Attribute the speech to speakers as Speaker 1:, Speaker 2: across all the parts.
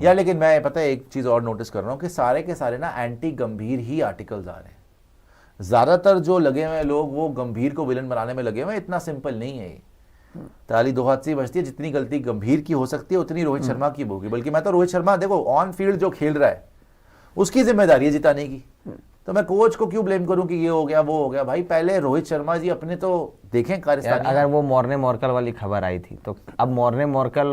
Speaker 1: यार लेकिन मैं पता है एक चीज और नोटिस कर रहा हूँ कि सारे के सारे ना एंटी गंभीर ही आर्टिकल्स आ रहे हैं। ज्यादातर जो लगे हुए लोग वो गंभीर को विलन बनाने में लगे हुए हैं। इतना सिंपल नहीं है ये। ताली दो हाथ से ही बजती है। जितनी गलती गंभीर की हो सकती है उतनी रोहित शर्मा की होगी। बल्कि मैं तो रोहित शर्मा देखो ऑन फील्ड जो खेल रहा है उसकी जिम्मेदारी है जिताने की। तो मैं कोच को क्यों ब्लेम करूं कि ये हो गया वो हो गया। भाई पहले रोहित शर्मा जी अपने तो देखें कार्यस्थान।
Speaker 2: अगर वो मॉर्ने मॉर्कल वाली खबर आई थी तो अब मॉर्ने मॉर्कल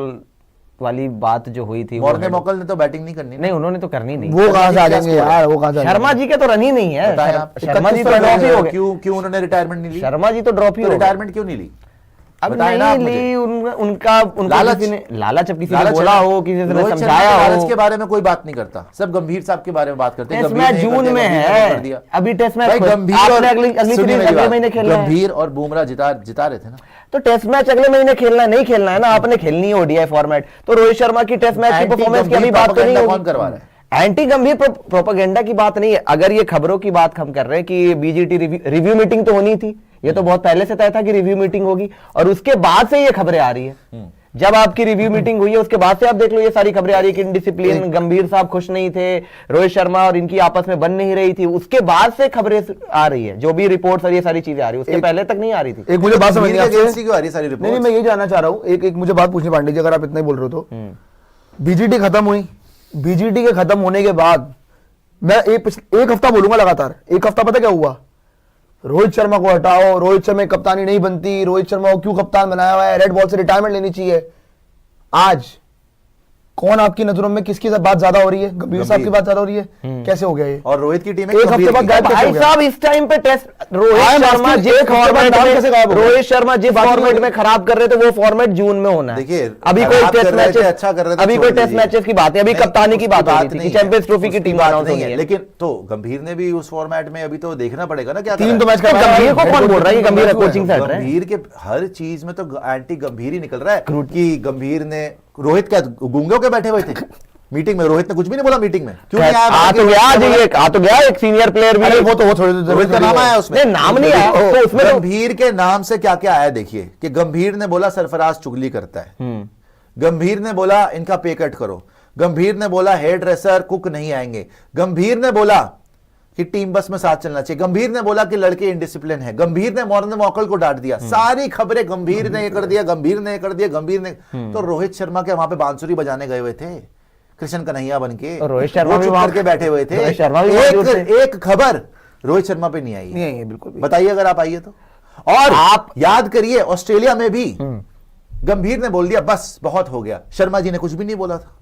Speaker 2: वाली बात जो हुई थी,
Speaker 1: मॉर्ने मॉर्कल ने तो बैटिंग नहीं करनी।
Speaker 2: नहीं उन्होंने तो करनी नहीं।
Speaker 3: वो कहां से आ जाएंगे यार, वो कहां से?
Speaker 2: शर्मा जी के तो रन ही नहीं है। शर्मा जी तो ड्रॉप ही हो गए।
Speaker 1: क्यों उन्होंने रिटायरमेंट नहीं ली?
Speaker 2: शर्मा जी तो ड्रॉप ही हो गए।
Speaker 1: रिटायरमेंट क्यों नहीं ली?
Speaker 2: अब नहीं ली। उनका लालच अब किसी ने बोला हो, किसी ने समझाया हो।
Speaker 1: लालच के बारे में कोई बात नहीं करता। सब गंभीर साहब के बारे में बात करते हैं।
Speaker 2: टेस्ट मैच जून में है, अभी टेस्ट मैच अगले महीने खेलना है।
Speaker 1: गंभीर और बुमराह जिता रहे थे ना।
Speaker 2: तो टेस्ट मैच अगले महीने खेलना नहीं खेलना है ना, आपने खेलनी है ओडीआई फॉर्मेट। तो रोहित शर्मा की टेस्ट मैच की परफॉर्मेंस की अभी बात तो नहीं होगी।
Speaker 1: कौन करवा रहा है?
Speaker 2: एंटी गंभीर प्रोपेगेंडा की बात नहीं है। अगर ये खबरों की बात हम कर रहे हैं कि बीजीटी रिव्यू मीटिंग तो होनी थी, ये तो बहुत पहले से तय था कि रिव्यू मीटिंग होगी और उसके बाद से ये खबरें आ रही है। जब आपकी रिव्यू मीटिंग हुई है उसके बाद से आप देख लो ये सारी खबरें आ रही है कि इनडिसिप्लिन, गंभीर साहब खुश नहीं थे, रोहित शर्मा और इनकी आपस में बन नहीं रही थी। उसके बाद से खबरें आ रही है, जो भी रिपोर्ट्स और ये सारी चीजें आ रही है, उसके पहले तक नहीं आ रही थी।
Speaker 3: एक मुझे बात समझ नहीं
Speaker 1: आ रही सारी रिपोर्ट।
Speaker 3: नहीं, मैं ये जानना चाह रहा हूँ, एक मुझे बात पूछनी पांडे जी, अगर आप इतना ही बोल रहे हो तो बीजीटी खत्म हुई, बीजीटी के खत्म होने के बाद मैं एक हफ्ता बोलूंगा लगातार। एक हफ्ता पता क्या हुआ? रोहित शर्मा को हटाओ, रोहित शर्मा की कप्तानी नहीं बनती, रोहित शर्मा को क्यों कप्तान बनाया हुआ है, रेड बॉल से रिटायरमेंट लेनी चाहिए। आज कौन आपकी नजरों में किसकी बात ज्यादा हो रही है? गंभीर साहब की बात ज्यादा हो रही है। कैसे हो गया ये?
Speaker 1: और रोहित की टीम
Speaker 3: एक हफ्ते बाद गायब कैसे हो गया?
Speaker 2: साहब इस टाइम पे टेस्ट रोहित शर्मा जिस फॉर्मेट में खराब कर रहे थे वो फॉर्मेट जून में होना है।
Speaker 1: देखिए
Speaker 2: अभी कोई टेस्ट मैचेस अच्छा कर रहे थे, अभी कोई टेस्ट मैचेस की बात है, अभी कप्तानी की बात है कि चैंपियंस ट्रॉफी की टीम अनाउंस होनी है।
Speaker 1: लेकिन तो गंभीर ने भी उस फॉर्मेट में अभी तो देखना पड़ेगा ना क्या
Speaker 3: 3 तो मैच कर।
Speaker 2: गंभीर को कौन बोल रहा है कि गंभीर कोचिंग सेट है?
Speaker 1: गंभीर के हर चीज में तो एंटी गंभीर ही निकल रहा है कि गंभीर ने रोहित क्या गूंगे के बैठे हुए थे मीटिंग में? रोहित ने कुछ भी नहीं बोला मीटिंग में। क्यों नहीं आया?
Speaker 2: आ तो गया एक सीनियर प्लेयर भी।
Speaker 1: वो तो रोहित का नाम आया उसमें?
Speaker 2: नाम नहीं आया तो उसमें।
Speaker 1: गंभीर के नाम से क्या क्या आया देखिए कि गंभीर ने बोला सरफराज चुगली करता है, गंभीर ने बोला इनका पे कट करो, गंभीर ने बोला हेयर ड्रेसर कुक नहीं आएंगे, गंभीर ने बोला कि टीम बस में साथ चलना चाहिए, गंभीर ने बोला कि लड़के इंडिसिप्लिन है, गंभीर ने मॉर्ने मॉकल को डांट दिया। सारी खबरें गंभीर ने कर दिया, गंभीर ने कर दिया, गंभीर ने। तो रोहित शर्मा के वहां पे बांसुरी बजाने गए हुए थे कृष्ण कन्हैया बन के,
Speaker 2: रोहित शर्मा भी
Speaker 1: वहां के बैठे हुए थे। एक खबर रोहित शर्मा पे नहीं आई है
Speaker 3: बिल्कुल।
Speaker 1: बताइए अगर आप आइए तो। और आप याद करिए ऑस्ट्रेलिया में भी गंभीर ने बोल दिया बस बहुत हो गया, शर्मा जी ने कुछ भी नहीं बोला था।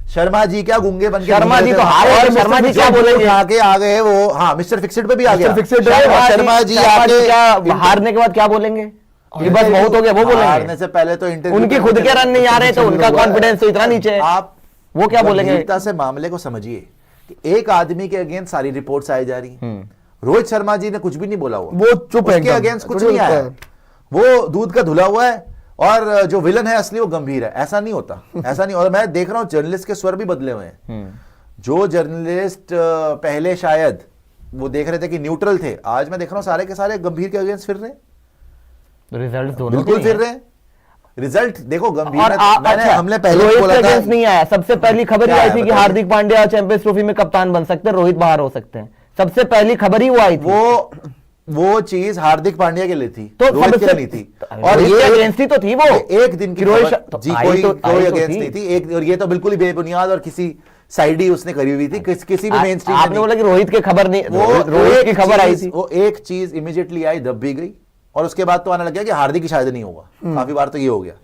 Speaker 1: शर्मा जी क्या गूंगे बन के,
Speaker 2: शर्मा जी तो हारे और शर्मा जी क्या बोलेंगे?
Speaker 1: आगे आ गए वो, हाँ मिस्टर फिक्सेड पे भी आ गया।
Speaker 2: शर्मा जी क्या हारने के बाद क्या बोलेंगे? बस बहुत हो गया वो बोलेंगे?
Speaker 1: हारने से पहले तो इंटरव्यू
Speaker 2: उनके खुद के रन नहीं आ रहे तो उनका कॉन्फिडेंस तो इतना नीचे है।
Speaker 1: आप
Speaker 2: वो क्या बोलेंगे?
Speaker 1: से मामले को समझिए कि एक आदमी के अगेंस्ट सारी रिपोर्ट्स आई जा रही। रोहित शर्मा जी ने कुछ भी नहीं बोला,
Speaker 3: वो चुप है,
Speaker 1: उसके अगेंस्ट कुछ नहीं आया, वो दूध का धुला हुआ है और जो विलन है असली वो गंभीर है। ऐसा नहीं होता, ऐसा नहीं। और मैं देख रहा हूं जर्नलिस्ट के स्वर भी बदले हुए हैं। जो जर्नलिस्ट पहले शायद वो देख रहे थे कि न्यूट्रल थे, आज मैं देख रहा हूं सारे के सारे गंभीर के अगेंस्ट फिर रहे हैं।
Speaker 2: रिजल्ट दोनों
Speaker 1: बिल्कुल फिर रहे हैं। रिजल्ट देखो गंभीर
Speaker 2: और
Speaker 1: हमने पहले बोला था
Speaker 2: नहीं आया। सबसे पहली खबर ही आई थी कि हार्दिक पांड्या चैंपियंस ट्रॉफी में कप्तान बन सकते हैं, रोहित बाहर हो सकते हैं। सबसे पहली वो आई थी।
Speaker 1: वो चीज हार्दिक पांड्या के लिए थी,
Speaker 2: तो
Speaker 1: रोहित के लिए नहीं थी।
Speaker 2: और ये अगेंस्ट ही तो थी वो
Speaker 1: एक दिन की रोहित जी कोई अगेंस्ट नहीं थी एक, और ये तो बिल्कुल ही बेबुनियाद और किसी साइड ही उसने करी हुई थी, किसी भी मेन स्ट्रीम।
Speaker 2: आपने बोला कि रोहित की खबर नहीं, रोहित की खबर आई थी,
Speaker 1: वो एक चीज इमीडिएटली आई, दब भी गई और उसके बाद तो आने लग गया कि हार्दिक की शायद नहीं होगा। काफी बार तो ये हो गया,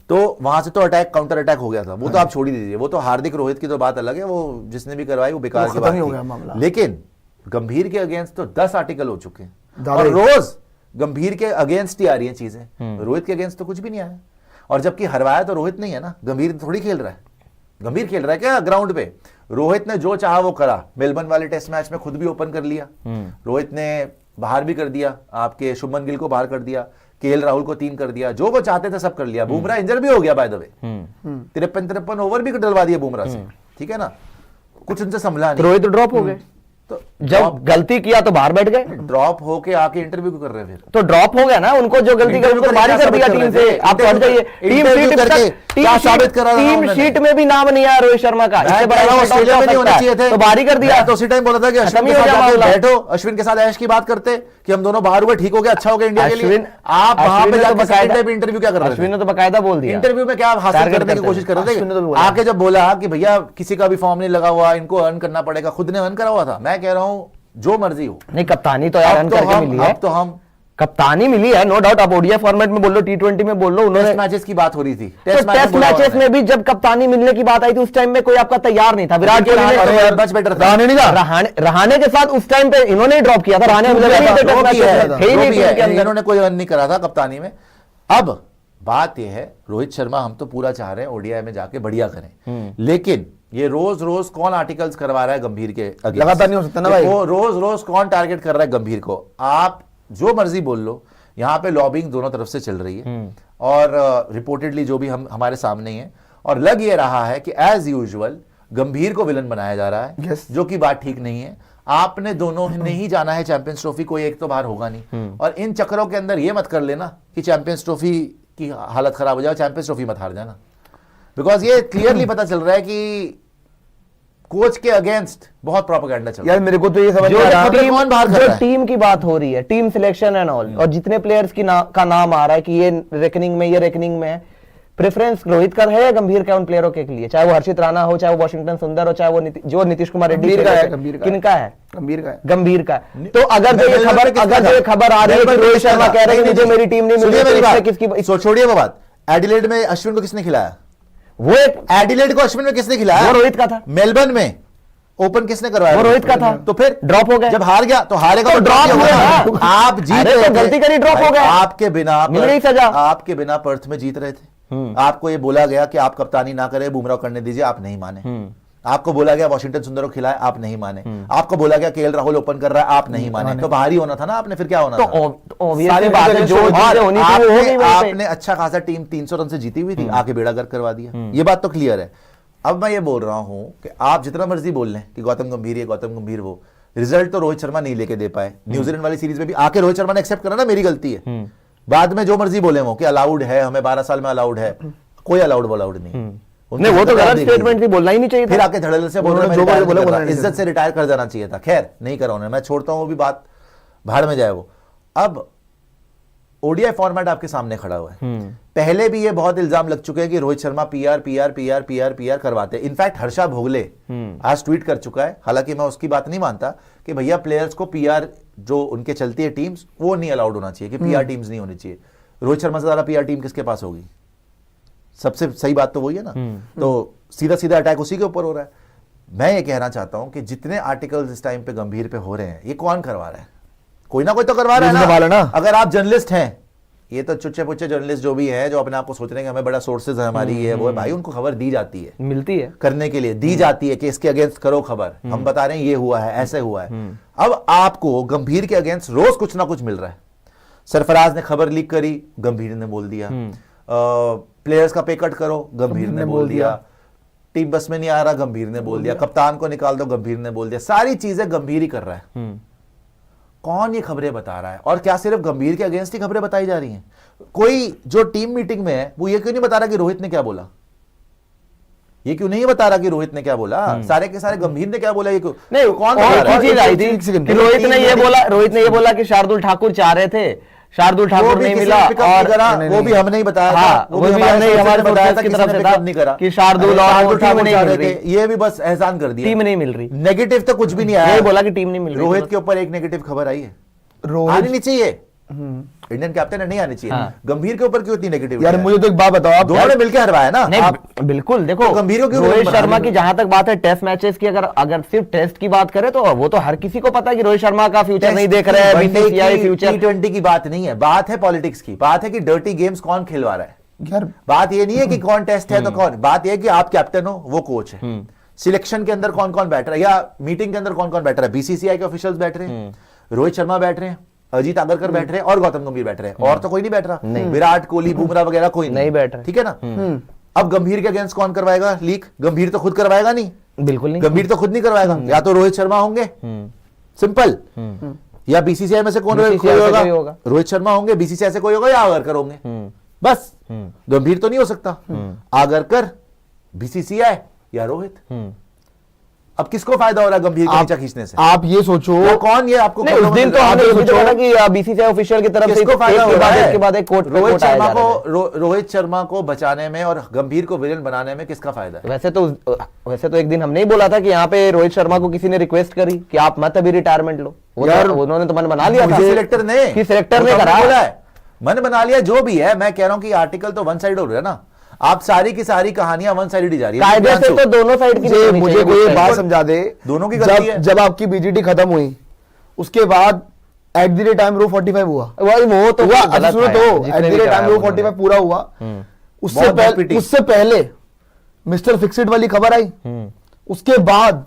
Speaker 1: तो वहां से तो अटैक काउंटर अटैक हो गया था। वो तो आप छोड़ ही दीजिए, वो तो हार्दिक रोहित की तो बात अलग है, वो जिसने भी करवाई वो बेकार की बात थी। लेकिन गंभीर के अगेंस्ट तो 10 आर्टिकल हो चुके हैं और रोज गंभीर के अगेंस्ट ही आ रही है चीजें। रोहित के अगेंस्ट तो कुछ भी नहीं आया। और जबकि हरवाया तो रोहित नहीं है ना, गंभीर थोड़ी खेल रहा है। गंभीर खेल रहा है क्या ग्राउंड पे? रोहित ने जो चाहा वो करा। मेलबर्न वाले टेस्ट मैच में खुद भी ओपन कर लिया, रोहित ने बाहर भी कर दिया, आपके शुभमन गिल को बाहर कर दिया, केएल राहुल को 3 कर दिया, जो वो चाहते थे सब कर लिया। बुमराह इंजर भी हो गया बाय द वे, 53 ओवर भी डलवा दिए बुमराह से, ठीक है ना, कुछ उनसे संभला नहीं।
Speaker 2: रोहित ड्रॉप हो गए।
Speaker 1: तो
Speaker 2: जब गलती किया तो बाहर बैठ गए,
Speaker 1: ड्रॉप होके आके इंटरव्यू क्यों कर रहे हैं फिर?
Speaker 2: तो ड्रॉप हो गया ना उनको, जो गलती कर उनको बाहर ही कर दिया टीम से। आप हट जाइए, टीम शीट में भी नाम नहीं आया रोहित शर्मा का, इससे बड़ा
Speaker 1: ऑस्ट्रेलिया में नहीं होने चाहिए थे,
Speaker 2: तो बाहर ही कर दिया।
Speaker 1: तो उसी टाइम बोला था कि अश्विन के साथ जाके बैठो, अश्विन के साथ ऐश की बात करते कि हम दोनों बाहर हुए, ठीक हो गया, अच्छा हो गया इंडिया के लिए। आप वहां पे जाकर इंटरव्यू क्या कर रहे थे?
Speaker 2: अश्विन ने तो बकायदा बोल दिया,
Speaker 1: इंटरव्यू में क्या हासिल करने की कोशिश कर रहे थे? आके जब बोला कि भैया किसी का भी फॉर्म नहीं लगा हुआ, इनको अर्न करना पड़ेगा, खुद ने अर्न करा हुआ था। मैं कह रहा हूं जो मर्जी हो,
Speaker 2: नहीं कप्तानी तो यार अर्न करके मिली है,
Speaker 1: अब तो हम
Speaker 2: कप्तानी मिली है, नो डाउट। आप ओडीआई फॉर्मेट में बोल लो, टी20 में बोल लो, उन्होंने
Speaker 1: टेस्ट मैचेस की बात हो रही थी,
Speaker 2: टेस्ट मैचेस में भी जब कप्तानी मिलने की बात आई थी, उस टाइम में कोई आपका तैयार नहीं था। विराट कोहली ने
Speaker 1: मच बेटर था,
Speaker 2: रहाणे के साथ उस टाइम पे इन्होंने ड्रॉप किया था, रहाणे
Speaker 1: इन्होंने कोई अर्न नहीं करा था कप्तानी में। अब बात यह है, रोहित शर्मा हम तो पूरा चाह रहे हैं ओडीआई में जाके बढ़िया करें, लेकिन ये रोज रोज कौन आर्टिकल्स करवा रहा है गंभीर के अगेंस्ट?
Speaker 3: लगातार नहीं हो सकता ना भाई,
Speaker 1: वो रोज रोज कौन टारगेट कर रहा है गंभीर को? आप जो मर्जी बोल लो, यहाँ पे लॉबिंग दोनों तरफ से चल रही है, और रिपोर्टेडली जो भी हमारे सामने ही है, और लग ये रहा है कि एज यूजुअल गंभीर को विलन बनाया जा रहा है, जो कि बात ठीक नहीं है। आपने दोनों ने ही जाना है चैंपियंस ट्रॉफी, कोई एक तो बाहर होगा नहीं, और इन चक्करों के अंदर ये मत कर लेना कि चैंपियंस ट्रॉफी की हालत खराब हो जाए, चैंपियंस ट्रॉफी मत हार जाना, बिकॉज ये क्लियरली पता चल रहा है कि कोच के अगेंस्ट बहुत प्रोपेगेंडा चल रहा है।
Speaker 3: यार मेरे को तो ये समझ
Speaker 2: जो
Speaker 3: नहीं आ रहा,
Speaker 2: जो टीम की बात हो रही है, टीम सिलेक्शन एंड ऑल, और जितने प्लेयर्स का नाम आ रहा है कि ये रेकनिंग में, ये रेकनिंग में है, प्रेफरेंस रोहित का है या गंभीर का उन प्लेयरों के लिए? चाहे वो हर्षित राणा हो, चाहे वो वॉशिंगटन सुंदर हो, चाहे वो जो नीतीश कुमार रेड्डी
Speaker 3: गंभीर का है,
Speaker 2: किनका है?
Speaker 3: गंभीर का है।
Speaker 2: तो अगर जो ये खबर आ रही है कि रोहित शर्मा कह रहे हैं कि मुझे मेरी टीम नहीं मिल रही, किसकी?
Speaker 1: छोड़िए वो बात, एडिलेड में अश्विन को किसने खिलाया?
Speaker 2: वो
Speaker 1: एडिलेड को अश्विन में किसने खिलाया?
Speaker 2: वो रोहित का था।
Speaker 1: मेलबर्न में ओपन किसने करवाया?
Speaker 2: वो रोहित का था।
Speaker 1: तो फिर
Speaker 2: ड्रॉप हो गया,
Speaker 1: जब हार गया तो हारेगा
Speaker 2: तो ड्रॉप हो गया।
Speaker 1: आप जीत
Speaker 2: रहे थे, गलती करी, ड्रॉप हो गया।
Speaker 1: आपके बिना
Speaker 2: मिल गई सजा,
Speaker 1: आपके बिना पर्थ में जीत रहे थे। आपको ये बोला गया कि आप कप्तानी ना करें, बुमराह करने दीजिए, आप नहीं माने। आपको बोला गया वॉशिंगटन सुंदर को खिलाए, आप नहीं माने। आपको बोला गया केएल राहुल ओपन कर रहा है, आप नहीं माने। तो बाहर ही होना था ना आपने, फिर क्या होना था? आपने अच्छा खासा टीम 300 रन से जीती हुई थी, आके बेड़ा गर्क करवा दिया, ये बात तो क्लियर है। अब मैं ये बोल रहा हूं कि आप जितना मर्जी बोल लें कि गौतम गंभीर ये, गौतम गंभीर वो, रिजल्ट तो रोहित शर्मा नहीं लेके दे पाए। न्यूजीलैंड वाली सीरीज में भी आके रोहित शर्मा ने एक्सेप्ट करा ना, मेरी गलती है। बाद में जो मर्जी बोले वो कि अलाउड है, हमें 12 साल में अलाउड है, कोई अलाउड नहीं।
Speaker 2: नहीं, वो तो गलत स्टेटमेंट थी, बोलना ही नहीं चाहिए था।
Speaker 1: फिर आके धड़ल्ले से बोल रहे हैं इज्जत से रिटायर कर जाना चाहिए था। खैर नहीं करा उन्होंने, मैं छोड़ता हूं, वो भी बात भाड़ में जाए वो। अब ओडीआई फॉर्मेट आपके सामने खड़ा हुआ है। पहले भी ये बहुत इल्जाम लग चुके हैं कि रोहित शर्मा पीआर करवाते हैं। इनफैक्ट हर्षा भोगले आज ट्वीट कर चुका है, हालांकि मैं उसकी बात नहीं मानता, कि भैया प्लेयर्स को पीआर जो उनके चलती है टीम्स, वो नहीं अलाउड होना चाहिए, कि पीआर टीम्स नहीं होनी चाहिए। रोहित शर्मा से ज्यादा पीआर टीम किसके पास होगी? सबसे सही बात तो वही है ना। तो सीधा सीधा अटैक उसी के ऊपर हो रहा है। मैं ये कहना चाहता हूं कि जितने आर्टिकल्स इस टाइम पे गंभीर पे हो रहे हैं, ये कौन करवा रहा है? कोई ना कोई तो करवा रहा है ना। अगर आप जर्नलिस्ट हैं, ये तो चुच्चे पुच्चे जर्नलिस्ट जो भी हैं, जो अपने आप को सोच रहे हैं कि हमें बड़ा सोर्सेज है हमारी, ये वो है, भाई उनको खबर दी जाती है,
Speaker 2: मिलती है
Speaker 1: करने के लिए दी जाती है कि इसके अगेंस्ट करो खबर, हम बता रहे हैं ये हुआ है, ऐसे हुआ है। अब आपको गंभीर के अगेंस्ट रोज कुछ ना कुछ मिल रहा है। सरफराज ने खबर लीक करी, गंभीर ने बोल दिया। प्लेयर्स का पे कट करो, गंभीर ने बोल दिया। टीम बस में नहीं आ रहा, गंभीर ने बोल दिया। कप्तान को निकाल दो, गंभीर ने बोल दिया। सारी चीजें गंभीर ही कर रहा है। कौन ये खबरें बता रहा है? और क्या सिर्फ गंभीर के अगेंस्ट ही खबरें बताई जा रही हैं? कोई जो टीम मीटिंग में है वो ये क्यों नहीं बता रहा कि रोहित ने क्या बोला? ये क्यों नहीं बता रहा कि रोहित ने क्या बोला? सारे के सारे गंभीर ने क्या बोला? ये क्यों नहीं? कौन
Speaker 2: चीज आई थी कि रोहित ने ये बोला कि शार्दुल ठाकुर चाह रहे थे, शार्दुल ठाकुर नहीं मिला, और
Speaker 1: वो भी हमने ही बताया,
Speaker 2: वो भी हमने हमारे बताया था कि शार्दुल और टीम नहीं मिल रही।
Speaker 1: ये भी बस एहसान कर दिया,
Speaker 2: टीम नहीं मिल रही।
Speaker 1: नेगेटिव तो कुछ भी नहीं आया,
Speaker 2: ये बोला कि टीम नहीं मिल रही।
Speaker 1: रोहित के ऊपर एक नेगेटिव खबर आई है, आनी नहीं चाहिए, इंडियन कैप्टन है, नहीं आनी चाहिए। गंभीर के ऊपर क्यों इतनी नेगेटिव?
Speaker 3: यार मुझे तो एक बात बताओ, आप
Speaker 1: दोनों ने मिलकर हरवाया ना।
Speaker 2: नहीं बिल्कुल, देखो
Speaker 1: गंभीर को क्यों?
Speaker 2: रोहित शर्मा की जहां तक बात है टेस्ट मैचेस की, अगर सिर्फ टेस्ट की बात करें तो वो तो हर किसी को पता है कि रोहित शर्मा का फ्यूचर नहीं देख रहे हैं। बीसीसीआई फ्यूचर
Speaker 1: T20 की बात नहीं है, बात है पॉलिटिक्स की। बात है कि डर्टी गेम्स कौन खिलवा रहा है।
Speaker 3: यार
Speaker 1: बात ये नहीं है कि कौन टेस्ट है तो कौन, बात ये है कि आप कैप्टन हो, वो कोच है। सिलेक्शन के अंदर कौन कौन बैठ रहा है, या मीटिंग के अंदर कौन कौन बैठ रहा है? बीसीसीआई के ऑफिशियल्स बैठ रहे हैं, रोहित शर्मा बैठ रहे हैं, अजीत आगरकर बैठ रहे हैं, और गौतम गंभीर बैठ रहे हैं, और तो कोई नहीं बैठ रहा। विराट कोहली, बुमराह वगैरह कोई
Speaker 2: नहीं बैठ रहा,
Speaker 1: ठीक है ना। अब गंभीर के अगेंस्ट कौन करवाएगा लीक? गंभीर तो खुद करवाएगा नहीं,
Speaker 2: बिल्कुल नहीं,
Speaker 1: गंभीर तो खुद नहीं करवाएगा, या तो रोहित शर्मा होंगे सिंपल। या बीसीसीआई में से कौन
Speaker 2: BCCI
Speaker 1: कोई
Speaker 2: से कोई
Speaker 1: होगा?
Speaker 2: होगा।
Speaker 1: रोहित शर्मा होंगे, बीसीसीआई से कोई होगा या आगरकर होंगे, बस। गंभीर तो नहीं हो सकता। आगरकर, बीसीसीआई या रोहित। अब किसको फायदा हो रहा है गंभीर को नीचे खींचने से?
Speaker 3: आप ये सोचो,
Speaker 1: वो कौन ये आपको
Speaker 2: नहीं, उस दिन तो हमने ये भी देखा कि बीसीसीआई ऑफिशियल की तरफ से
Speaker 1: किसको फायदा हो रहा है?
Speaker 2: एक के बाद एक कोर्ट
Speaker 1: रोहित शर्मा को रोहित शर्मा को बचाने में और गंभीर को विलेन बनाने में किसका फायदा है?
Speaker 2: वैसे तो एक दिन हमने ही बोला था कि यहाँ पे रोहित शर्मा को किसी ने रिक्वेस्ट करी कि आप मत अभी रिटायरमेंट लो।
Speaker 3: यार,
Speaker 2: उन्होंने तो मन बना लिया था।
Speaker 1: सिलेक्टर ने
Speaker 2: कि सिलेक्टर ने
Speaker 1: वो तो
Speaker 2: करा
Speaker 1: बोला है, मन बना लिया। जो भी है, मैं कह रहा हूं कि आर्टिकल तो वन साइड हो रहा है ना। आप सारी की सारी कहानियां वन साइड ही जा रही है।
Speaker 2: कायदे से तो दोनों साइड की होनी
Speaker 3: मुझे
Speaker 2: चाहिए।
Speaker 3: कोई बात समझा दे,
Speaker 1: दोनों की गलती है।
Speaker 3: जब आपकी बीजीटी खत्म हुई उसके बाद एट द टाइम रो 45 हुआ,
Speaker 2: वो तो
Speaker 3: हुआ।
Speaker 2: गलत
Speaker 3: सुनो
Speaker 2: था
Speaker 3: तो
Speaker 2: यार, जिसने
Speaker 3: एट
Speaker 2: भी
Speaker 3: द
Speaker 2: कराया
Speaker 3: टाइम रो
Speaker 2: उन्होंने।
Speaker 3: 45 पूरा हुआ।
Speaker 1: बहुत
Speaker 3: उससे पहले मिस्टर फिक्सिट वाली खबर आई। उसके बाद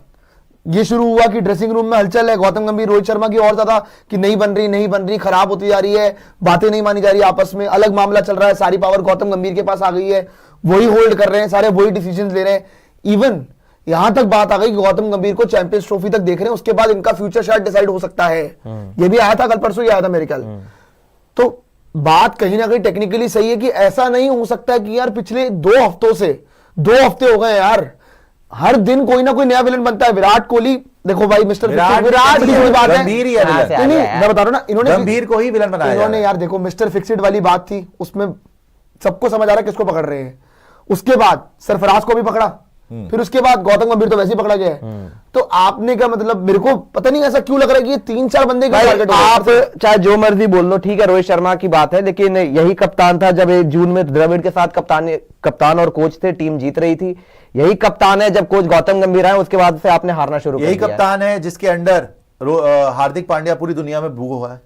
Speaker 3: ये शुरू हुआ कि ड्रेसिंग रूम में हलचल है, गौतम गंभीर रोहित शर्मा की और ज्यादा कि नहीं बन रही, खराब होती जा रही है, बातें नहीं मानी जा रही, आपस में अलग मामला चल रहा है, सारी पावर गौतम गंभीर के पास आ गई है, वही होल्ड कर रहे हैं, सारे वही डिसीजन ले रहे हैं। इवन यहां तक बात आ गई कि गौतम गंभीर को चैंपियंस ट्रॉफी तक देख रहे हैं, उसके बाद इनका फ्यूचर शायद डिसाइड हो सकता है। ये भी आया था, कल परसों ही आया था मेरे ख्याल। तो बात कहीं ना कहीं टेक्निकली सही है कि ऐसा नहीं हो सकता है कि यार पिछले 2 हफ्तों से 2 हफ्ते हो गए यार, हर दिन कोई ना कोई नया विलन बनता है। विराट कोहली देखो भाई, मिस्टर
Speaker 1: विराट
Speaker 3: की बड़ी बात है।
Speaker 1: गंभीर ही है विलन।
Speaker 3: नहीं, मैं बता रहा हूं ना, इन्होंने
Speaker 1: गंभीर को ही विलन बनाया
Speaker 3: इन्होंने यार देखो, मिस्टर फिक्सिड वाली बात थी, उसमें सबको समझ आ रहा है किसको पकड़ रहे हैं। उसके बाद सरफराज को भी पकड़ा, फिर उसके बाद गौतम गंभीर तो वैसे ही पकड़ा गया है। तो आपने क्या मतलब, मेरे को पता नहीं ऐसा क्यों लग रहा है कि ये 3-4 बंदे का टारगेट हो रहा है।
Speaker 2: आप चाहे जो मर्जी बोल लो, ठीक है रोहित शर्मा की बात है, लेकिन यही कप्तान था जब जून में द्रविड़ के साथ कप्तान और कोच थे, टीम जीत रही थी। यही कप्तान है जब कोच गौतम गंभीर आए, उसके बाद से आपने हारना शुरू कर दिया।
Speaker 1: यही कप्तान है जिसके अंडर हार्दिक पांड्या पूरी दुनिया में भूखा हुआ है।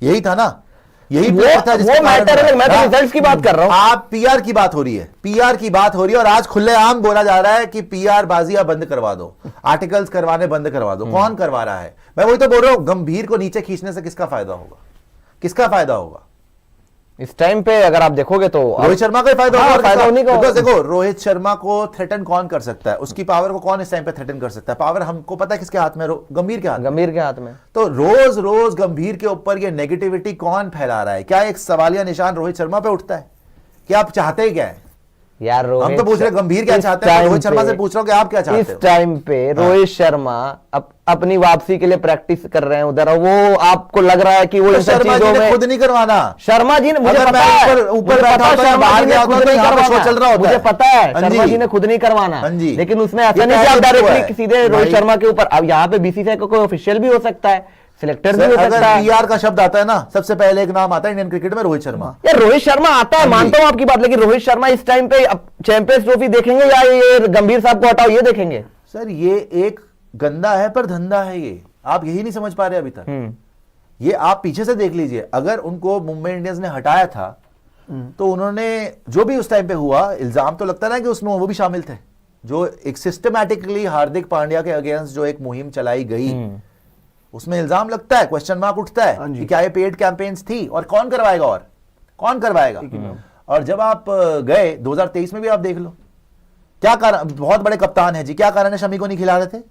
Speaker 1: यही था ना, यही प्लेयर था जिसके
Speaker 2: वो मैटर है, मैं तो रिजल्ट्स की बात कर रहा हूं।
Speaker 1: आप पीआर की बात हो रही है, पीआर की बात हो रही है, और आज खुलेआम बोला जा रहा है कि पीआर बाजियां बंद करवा दो, आर्टिकल्स करवाने बंद करवा दो। कौन करवा रहा है? मैं वही तो बोल रहा हूं, गंभीर को नीचे खींचने से किसका फायदा होगा? किसका फायदा होगा?
Speaker 2: इस टाइम पे अगर आप देखोगे तो
Speaker 1: रोहित शर्मा का ही फायदा
Speaker 2: हाँ,
Speaker 1: होगा।
Speaker 2: फायदा होने का होगा।
Speaker 1: देखो, रोहित शर्मा को थ्रेटन कौन कर सकता है? उसकी पावर को कौन इस टाइम पे थ्रेटन कर सकता है? पावर हमको पता है किसके हाथ में, गंभीर के हाथ में।
Speaker 2: गंभीर के हाथ में।
Speaker 1: तो रोज रोज गंभीर के ऊपर ये नेगेटिविटी कौन फैला रहा है? क्या एक सवालिया निशान रोहित शर्मा पे उठता है? क्या आप चाहते हैं क्या है?
Speaker 2: यार
Speaker 1: हम तो पूछ रहे गंभीर क्या चाहते हैं, रोहित शर्मा से पूछ रहा हूं कि आप क्या चाहते
Speaker 2: इस
Speaker 1: हो?
Speaker 2: टाइम पे रोहित शर्मा अपनी वापसी के लिए प्रैक्टिस कर रहे हैं उधर, और वो आपको लग रहा है कि वो
Speaker 1: तो
Speaker 2: इन सब
Speaker 1: शर्मा जी
Speaker 2: चीजों
Speaker 1: ने
Speaker 2: में
Speaker 1: खुद नहीं करवाना।
Speaker 2: शर्मा जी ने, मुझे
Speaker 1: अगर
Speaker 2: पता
Speaker 1: मैं
Speaker 2: है,
Speaker 1: ऊपर
Speaker 2: मुझे
Speaker 1: बैठा
Speaker 2: पता है,
Speaker 1: होता,
Speaker 2: शर्मा
Speaker 1: बाहर
Speaker 2: जी ने
Speaker 1: गया
Speaker 2: खुद
Speaker 1: होता, तो
Speaker 2: नहीं
Speaker 1: यहाँ पे शो
Speaker 2: करवाना।
Speaker 1: चल रहा होता
Speaker 2: मुझे
Speaker 1: है।
Speaker 2: पता है
Speaker 1: हाँ
Speaker 2: शर्मा
Speaker 1: जी।
Speaker 2: जी ने खुद नहीं करवाना,
Speaker 1: हाँ जी।
Speaker 2: लेकिन उसमें ऐसा
Speaker 1: ये
Speaker 2: नहीं कि आप
Speaker 1: पहले भी हुआ
Speaker 2: डायरेक्टली
Speaker 1: है।
Speaker 2: सीधे रोहित
Speaker 1: भाई-
Speaker 2: शर्मा के ऊपर, अब यहाँ पे बीसीसीआई का कोई ऑफिशियल भी हो सकता है, सिलेक्टर भी हो
Speaker 1: अगर
Speaker 2: सकता है।
Speaker 1: पीआर का शब्द आता है ना, सबसे पहले एक नाम आता है इंडियन क्रिकेट में, रोहित शर्मा।
Speaker 2: यार रोहित शर्मा आता है, मानता हूं आपकी बात, लेकिन रोहित शर्मा इस टाइम पे चैंपियंस ट्रॉफी देखेंगे या ये गंभीर साहब को हटाओ ये देखेंगे?
Speaker 1: सर ये एक गंदा है पर धंधा है, ये आप यही नहीं समझ पा रहे अभी तक। ये आप पीछे से देख लीजिए, अगर उनको मुंबई इंडियंस ने हटाया था तो उन्होंने जो भी उस टाइम पे हुआ, इल्जाम तो लगता है ना कि उसमें वो भी शामिल थे, जो एक सिस्टमैटिकली हार्दिक पांड्या के अगेंस्ट जो एक मुहिम चलाई गई, उसमें इल्जाम लगता है, क्वेश्चन मार्क उठता है कि क्या ये पेड कैंपेन्स थी, और कौन करवाएगा, और कौन करवाएगा? और जब आप गए 2023 में भी आप देख लो, क्या कारण, बहुत बड़े कप्तान है जी, क्या कारण है शमी को नहीं खिला रहे थे?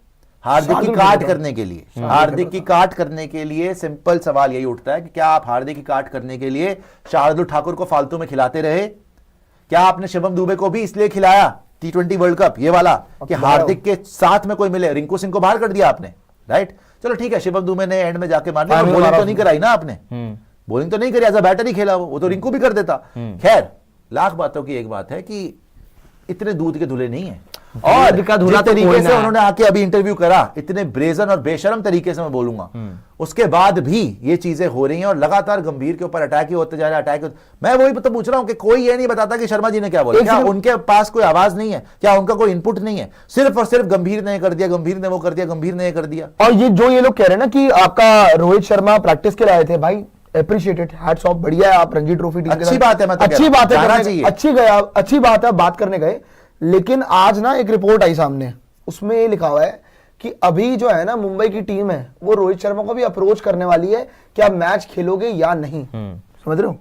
Speaker 1: हार्दिक की काट करने के लिए। हार्दिक की काट करने के लिए सिंपल सवाल यही उठता है कि क्या आप हार्दिक की काट करने के लिए शार्दुल ठाकुर को फालतू में खिलाते रहे? क्या आपने शिवम दुबे को भी इसलिए खिलाया T20 वर्ल्ड कप ये वाला कि हार्दिक के साथ में कोई मिले? रिंकू सिंह को बाहर कर दिया आपने, राइट? चलो ठीक है, शिवम दुबे ने एंड में जाके मार लिया, बॉलिंग तो नहीं कराई ना आपने, बॉलिंग तो नहीं करी, एज अ बैटर ही खेला वो तो रिंकू भी कर देता। खैर, लाख बातों की एक बात है कि इतने दूध के धुले नहीं है, और
Speaker 2: दूध का धुला
Speaker 1: जिस
Speaker 2: तो
Speaker 1: तरीके
Speaker 2: कोई
Speaker 1: से
Speaker 2: ना
Speaker 1: उन्होंने आके अभी इंटरव्यू करा, इतने ब्रेजन और बेशरम तरीके से मैं बोलूंगा, उसके बाद भी ये चीजें हो रही हैं और लगातार गंभीर के ऊपर अटैक ही होते जा रहा है, अटैक। मैं वही तो पूछ रहा हूं कि कोई ये नहीं बताता कि शर्मा जी ने क्या बोला, क्या उनके पास कोई आवाज नहीं है, क्या उनका कोई इनपुट नहीं है? सिर्फ और सिर्फ गंभीर ने कर दिया, गंभीर ने वो कर दिया, गंभीर ने कर दिया।
Speaker 3: और ये जो ये लोग कह रहे हैं ना कि आपका रोहित शर्मा प्रैक्टिस के लिए आए थे, भाई अप्रिशिएटेड, हैट्स ऑफ, बढ़िया है, आप रणजी ट्रॉफी टीम
Speaker 1: अच्छी बात है, मैं तो
Speaker 3: अच्छी बात है, अच्छी बात है, बात करने गए। लेकिन आज ना एक रिपोर्ट आई सामने, उसमें ये लिखा हुआ है कि अभी जो है ना मुंबई की टीम है वो रोहित शर्मा को भी अप्रोच करने वाली है कि आप मैच खेलोगे या नहीं। समझ रहे हो?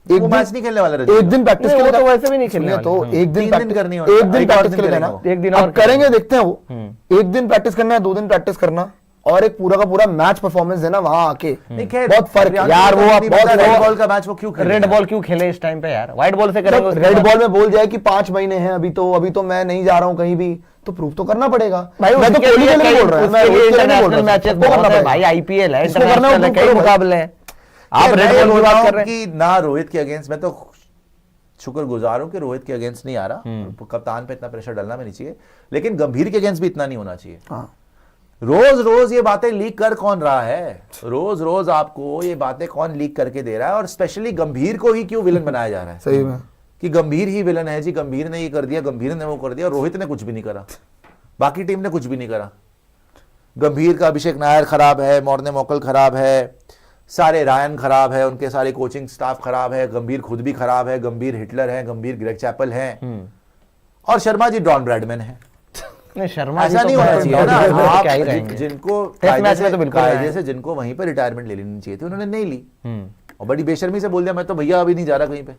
Speaker 1: एक मैच नहीं खेलने वाला,
Speaker 3: एक दिन प्रैक्टिस के लिए
Speaker 2: तो वैसे भी नहीं खेलने वाले।
Speaker 3: तो एक दिन
Speaker 1: करनी
Speaker 3: एक दिन प्रैक्टिस के लिए देना,
Speaker 2: एक दिन
Speaker 3: अब
Speaker 2: और
Speaker 3: करेंगे, देखते हैं वो। एक दिन प्रैक्टिस करना है, 2 दिन प्रैक्टिस करना, और एक पूरा का पूरा मैच परफॉर्मेंस है ना वहां आके,
Speaker 1: नहीं, खैर,
Speaker 3: बहुत फर्क है।
Speaker 2: यार वो आप बहुत
Speaker 1: रेड बॉल का मैच वो क्यों खेल
Speaker 2: रेड
Speaker 1: रहा है?
Speaker 2: बॉल क्यों खेले इस टाइम पे यार, व्हाइट बॉल से करेंगे उसके
Speaker 3: रेड
Speaker 2: बाद।
Speaker 3: बॉल में बोल जाए कि 5 महीने हैं अभी तो मैं नहीं जा रहा हूं कहीं भी, तो प्रूव तो करना पड़ेगा
Speaker 2: भाई
Speaker 3: मैं तो
Speaker 2: उसके
Speaker 3: कोहली
Speaker 2: लिए
Speaker 3: के लिए नहीं बोल रहा, मैं
Speaker 2: उसके लिए
Speaker 3: रोहित के लिए नहीं बोल
Speaker 2: इंटरनेशनल
Speaker 3: रहा,
Speaker 2: मैचेस
Speaker 3: सबको
Speaker 2: बहुत
Speaker 3: करना
Speaker 2: है
Speaker 3: पड़ेगा।
Speaker 2: भाई, आईपीएल है,
Speaker 3: इसको करना है,
Speaker 2: इंटरनेशनल है,
Speaker 3: वो
Speaker 2: कई
Speaker 3: करो भाई।
Speaker 2: मुकाबले हैं। आप
Speaker 1: मैं
Speaker 2: रेड
Speaker 1: ये
Speaker 2: बॉल
Speaker 1: बोल
Speaker 2: की
Speaker 1: रहा
Speaker 2: बात
Speaker 1: हूं
Speaker 2: कर रहे हैं।
Speaker 1: कि ना रोहित के अगेंस्ट, मैं तो शुक्रगुजार हूं कि रोहित के अगेंस्ट नहीं आ रहा, कप्तान पे इतना प्रेशर डालना भी नहीं चाहिए, लेकिन गंभीर के अगेंस्ट भी इतना नहीं होना चाहिए।
Speaker 3: हाँ।
Speaker 1: रोज रोज ये बातें लीक कर कौन रहा है? रोज रोज आपको ये बातें कौन लीक करके दे रहा है? और स्पेशली गंभीर को ही क्यों विलन बनाया जा रहा है?
Speaker 3: सही में
Speaker 1: कि गंभीर ही विलन है जी, गंभीर ने ये कर दिया, गंभीर ने वो कर दिया, रोहित ने कुछ भी नहीं करा, बाकी टीम ने कुछ भी नहीं करा। गंभीर का अभिषेक नायर खराब है, मॉर्ने मोकल खराब है, सारे रायन खराब है, उनके सारे कोचिंग स्टाफ खराब है, गंभीर खुद भी खराब है, गंभीर हिटलर है, गंभीर ग्रेग चैपल है, और शर्मा जी डॉन ब्रैडमैन है।
Speaker 2: नहीं शर्मा
Speaker 1: ऐसा नहीं होना चाहिए ना। आप
Speaker 2: क्या ही रहेंगे।
Speaker 1: जिनको
Speaker 2: टेस्ट मैच में तो बिल्कुल
Speaker 1: कायदे से जिनको वहीं पर रिटायरमेंट ले लेनी चाहिए थी, उन्होंने नहीं ली, और बड़ी बेशर्मी से बोल दिया मैं तो भैया अभी नहीं जा रहा कहीं पे,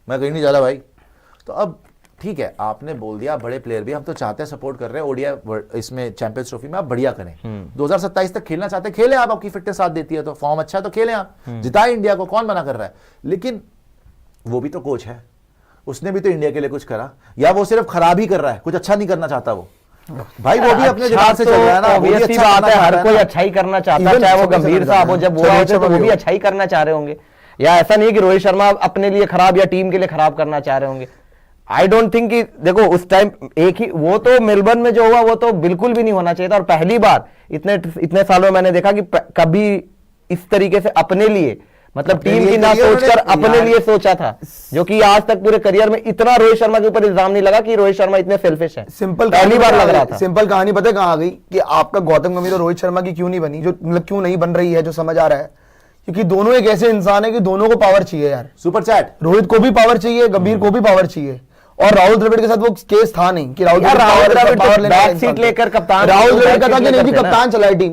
Speaker 1: मैं कहीं नहीं जा रहा भाई। तो अब ठीक है, आपने बोल दिया, बड़े प्लेयर भी हम तो चाहते हैं, सपोर्ट कर रहे हैं, ओडीआई इसमें चैंपियंस ट्रॉफी में आप बढ़िया करें, 2027 तक खेलना चाहते हैं, खेलें आप, आपकी फिटनेस साथ देती है तो, फॉर्म अच्छा है तो खेलें आप, जिताए इंडिया को, कौन मना कर रहा है? लेकिन वो भी तो कोच है, उसने भी तो इंडिया के लिए कुछ करा, या वो सिर्फ खराब ही कर रहा है, कुछ अच्छा नहीं करना चाहता वो? भाई वो भी अपने दिमाग से चल रहा है ना, वो भी
Speaker 2: obvious सी
Speaker 1: अच्छा
Speaker 2: बात
Speaker 1: करना
Speaker 2: है,
Speaker 1: चाह
Speaker 2: हर
Speaker 1: रहा है
Speaker 2: कोई
Speaker 1: ना।
Speaker 2: अच्छा ही करना चाहता है,
Speaker 3: Even
Speaker 2: चाहे वो
Speaker 3: सबके
Speaker 2: गंभीर
Speaker 3: साथ
Speaker 2: साहब हो, जब वो
Speaker 3: चलिए,
Speaker 2: आए थे तो
Speaker 3: चलो
Speaker 2: वो भी
Speaker 3: भाई।
Speaker 2: अच्छा ही करना चाह रहे होंगे, या ऐसा नहीं है कि रोहित शर्मा अपने लिए खराब या टीम के लिए खराब करना चाह रहे होंगे। आई डोंट थिंक कि देखो उस टाइम एक ही वो तो मेलबर्न में जो हुआ वो तो बिल्कुल भी नहीं होना चाहिए था, और पहली बार इतने सालों में मैंने देखा कि कभी इस तरीके से अपने लिए, मतलब
Speaker 1: अपने
Speaker 2: टीम
Speaker 1: लिए
Speaker 2: की ना
Speaker 1: करियर
Speaker 2: सोचकर
Speaker 1: उन्होंने-
Speaker 2: अपने
Speaker 1: यार।
Speaker 2: लिए सोचा था, जो कि आज तक पूरे करियर में इतना रोहित शर्मा के ऊपर इल्जाम नहीं लगा कि रोहित शर्मा इतने सेल्फिश है।
Speaker 3: सिंपल
Speaker 2: पहली बार लग रहा था।
Speaker 3: सिंपल कहानी पता है कहां आ गई कि आपका गौतम गंभीर और रोहित शर्मा की क्यों नहीं बनी, जो मतलब क्यों नहीं बन रही है, जो समझ आ रहा है, क्योंकि दोनों एक ऐसे इंसान है कि दोनों को पावर चाहिए यार।
Speaker 1: सुपर चैट,
Speaker 3: रोहित को भी पावर चाहिए, गंभीर को भी पावर चाहिए, और राहुल द्रविड़ के साथ वो केस था नहीं कि राहुल
Speaker 2: यार, राहुल द्रविड़ तो
Speaker 3: पावर
Speaker 2: बैक सीट लेकर कप्तान
Speaker 3: राहुल
Speaker 2: को
Speaker 3: द्रविड़
Speaker 2: बैक
Speaker 3: का था
Speaker 2: सीट
Speaker 3: कि नहीं जी
Speaker 2: लेकर थे ना।
Speaker 3: कप्तान चलाए टीम।